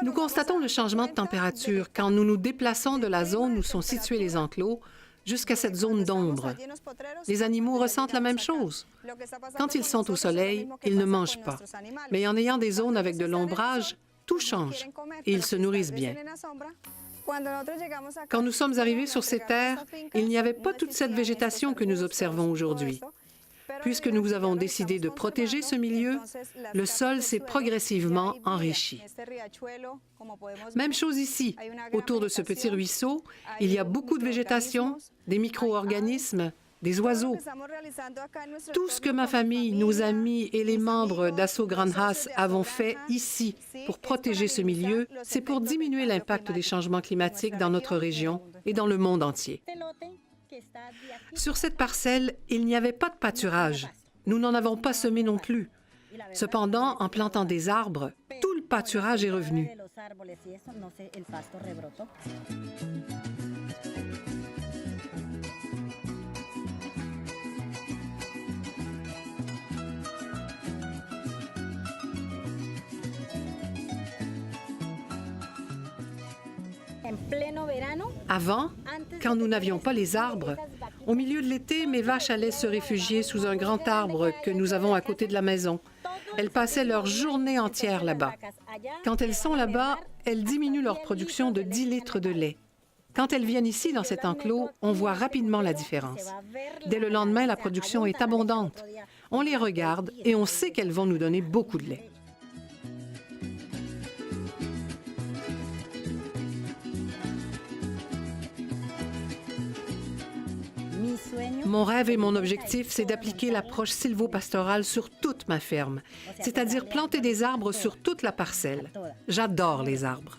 Nous constatons le changement de température quand nous nous déplaçons de la zone où sont situés les enclos jusqu'à cette zone d'ombre. Les animaux ressentent la même chose. Quand ils sont au soleil, ils ne mangent pas. Mais en ayant des zones avec de l'ombrage, tout change et ils se nourrissent bien. Quand nous sommes arrivés sur ces terres, il n'y avait pas toute cette végétation que nous observons aujourd'hui. Puisque nous avons décidé de protéger ce milieu, le sol s'est progressivement enrichi. Même chose ici. Autour de ce petit ruisseau, il y a beaucoup de végétation, des micro-organismes, des oiseaux. Tout ce que ma famille, nos amis et les membres d'Asso Granjas avons fait ici pour protéger ce milieu, c'est pour diminuer l'impact des changements climatiques dans notre région et dans le monde entier. Sur cette parcelle, il n'y avait pas de pâturage. Nous n'en avons pas semé non plus. Cependant, en plantant des arbres, tout le pâturage est revenu. Avant, quand nous n'avions pas les arbres, au milieu de l'été, mes vaches allaient se réfugier sous un grand arbre que nous avons à côté de la maison. Elles passaient leur journée entière là-bas. Quand elles sont là-bas, elles diminuent leur production de 10 litres de lait. Quand elles viennent ici, dans cet enclos, on voit rapidement la différence. Dès le lendemain, la production est abondante. On les regarde et on sait qu'elles vont nous donner beaucoup de lait. Mon rêve et mon objectif, c'est d'appliquer l'approche sylvopastorale sur toute ma ferme, c'est-à-dire planter des arbres sur toute la parcelle. J'adore les arbres.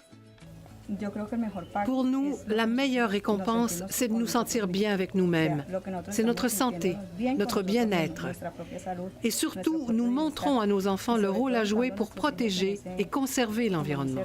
Pour nous, la meilleure récompense, c'est de nous sentir bien avec nous-mêmes. C'est notre santé, notre bien-être. Et surtout, nous montrons à nos enfants le rôle à jouer pour protéger et conserver l'environnement.